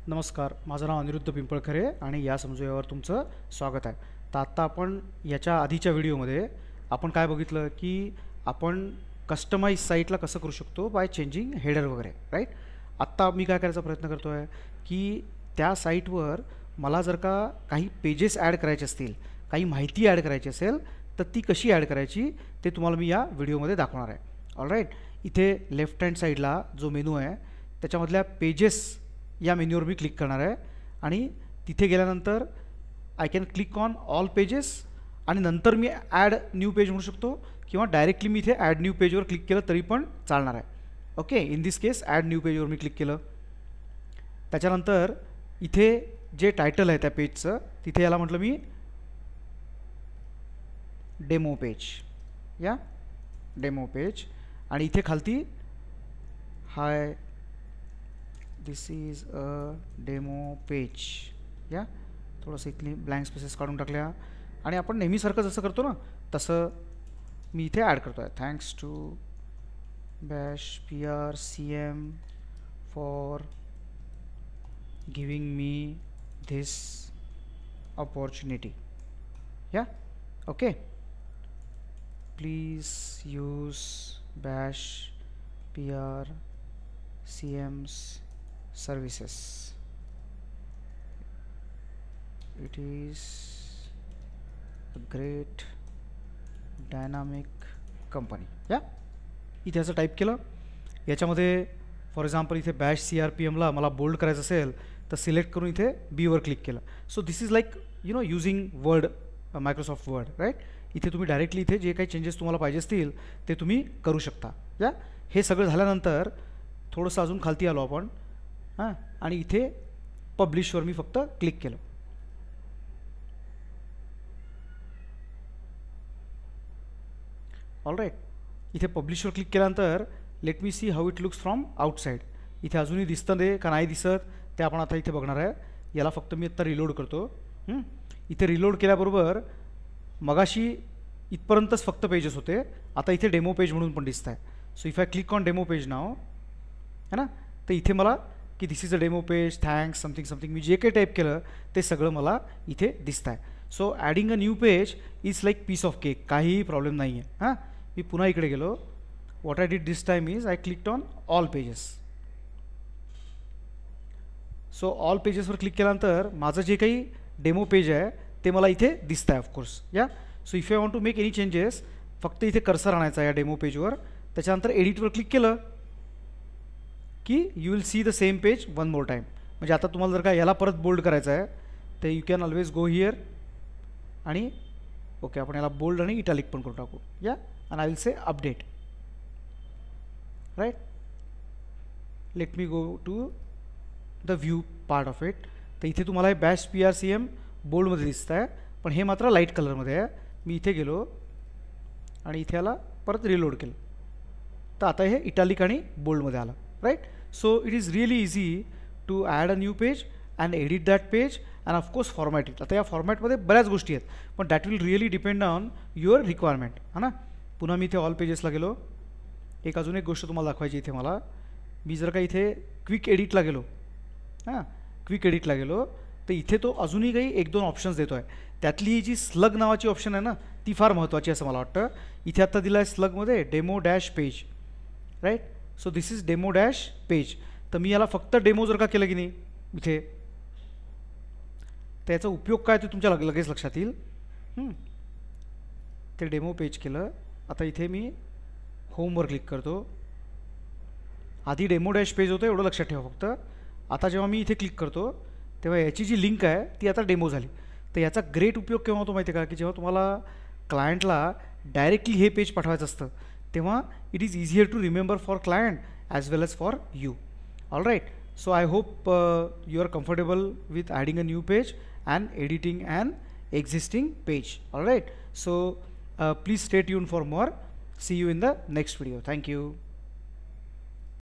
नमस्कार, माझं नाव अनिरुद्ध पिंपळखरे आणि या समजुयावर तुमचं स्वागत आहे. तर आत्ता आपण याच्या आधीच्या व्हिडिओमध्ये आपण काय बघितलं की आपण कस्टमाइज साईटला कसं करू शकतो बाय चेंजिंग हेडर वगैरे, राईट. आत्ता मी काय करायचा प्रयत्न करतो आहे की त्या साईटवर मला जर का काही पेजेस ॲड करायचे असतील, काही माहिती ॲड करायची असेल तर ती कशी ॲड करायची ते तुम्हाला मी या व्हिडिओमध्ये दाखवणार आहे. ऑलराईट. इथे लेफ्ट हँड साईडला जो मेनू आहे त्याच्यामधल्या पेजेस या मेन्यूवर मी क्लिक करणार आहे आणि तिथे गेल्यानंतर I can click on all pages आणि नंतर मी ॲड न्यू पेज म्हणू शकतो किंवा डायरेक्टली मी इथे ॲड न्यू पेजवर क्लिक केलं तरी पण चालणार आहे. Okay, in this case add new पेजवर मी क्लिक केलं. त्याच्यानंतर इथे जे टायटल आहे त्या पेजचं तिथे याला म्हटलं मी डेमो पेज, या डेमो पेज. आणि इथे खालती hi this is a demo page, या थोडंसं इथली ब्लँक स्पेसेस काढून टाकल्या आणि आपण नेहमीसारखं जसं करतो ना तसं मी इथे ॲड करतो आहे. Thanks to Bash PRCM for giving me this opportunity. या okay, please use Bash PRCM's services. It is a great dynamic company. या इथे असं टाईप केलं. याच्यामध्ये फॉर एक्झाम्पल इथे बॅश CRPMला मला बोल्ड करायचं असेल तर सिलेक्ट करून इथे बीवर क्लिक केलं. So this is like using word, Microsoft word, right. इथे तुम्ही डायरेक्टली इथे जे काही चेंजेस तुम्हाला पाहिजे असतील ते तुम्ही करू शकता. या हे सगळं झाल्यानंतर थोडंसं अजून खालती आलो आपण, हां, आणि इथे पब्लिशवर मी फक्त क्लिक केलं. ऑलराईट. इथे पब्लिशवर क्लिक केल्यानंतर let me see how it looks from outside. इथे अजूनही दिसतं ते का नाही दिसत ते आपण आता इथे बघणार आहे. याला फक्त मी आत्ता रिलोड करतो. इथे रिलोड केल्याबरोबर मगाशी इथपर्यंतच फक्त पेजेस होते, आता इथे डेमो पेज म्हणून पण दिसत आहे. So if I click on demo page नाव, है ना, तर इथे मला की this is a demo page, thanks something something मी जे काही टाईप केलं ते सगळं मला इथे दिसत आहे. So adding a new page is like piece of cake, काहीही प्रॉब्लेम नाही आहे. हां, मी पुन्हा इकडे गेलो. What I did this time is I clicked on all pages. So all पेजेसवर क्लिक केल्यानंतर माझं जे काही डेमो पेज आहे ते मला इथे दिसतं आहे of course. Yeah so if I want to make any changes फक्त इथे कर्सर आणायचा या डेमो पेजवर. त्याच्यानंतर एडिटवर क्लिक केलं की you will see the same page one more time. म्हणजे आता तुम्हाला जर का याला परत बोल्ड करायचं आहे तर you can always go here आणि ओके आपण याला बोल्ड आणि इटॅलिक पण करून टाकू. या आणि I will say update, right. Let me go to the view part of it. तर इथे तुम्हाला हे बॅश PRCM बोल्डमध्ये दिसत आहे, पण हे मात्र लाईट कलरमध्ये आहे. मी इथे गेलो आणि इथे याला परत रिलोड केलं तर आता हे इटॅलिक आणि बोल्डमध्ये आलं, right. So it is really easy to add a new page and edit that page and of course format it. आता या फॉर्मॅटमध्ये बऱ्याच गोष्टी आहेत पण that will really depend on your requirement, हां ना. पुन्हा मी इथे ऑल पेजेसला गेलो. अजून एक गोष्ट तुम्हाला दाखवायची इथे मला. मी जर का इथे क्विक एडिटला गेलो, हां, क्विक एडिटला गेलो तर इथे तो अजूनही काही 1-2 ऑप्शन्स देतो आहे. त्यातली ही जी स्लग नावाची ऑप्शन आहे ना ती फार महत्त्वाची असं मला वाटतं. इथे आत्ता दिलं आहे स्लगमध्ये demo dash page, right. So this is demo dash page. तर मी याला फक्त डेमो जर का केलं की नाही इथे त्याचा उपयोग काय ते तुमच्या लगेच लक्षात येईल. ते डेमो पेज केलं. आता इथे मी होमवर क्लिक करतो. आधी डेमो डॅश पेज होतं एवढं लक्षात ठेवा फक्त. आता जेव्हा मी इथे क्लिक करतो तेव्हा याची जी लिंक आहे ती आता डेमो झाली. तर याचा ग्रेट उपयोग केव्हा होतो माहिती आहे का, की जेव्हा तुम्हाला क्लायंटला डायरेक्टली हे पेज पाठवायचं असतं तेव्हा it is easier to remember for client as well as for you. All right. So I hope you are comfortable with adding a new page and editing and existing page. All right. So please stay tune for more. See you in the next video. Thank you.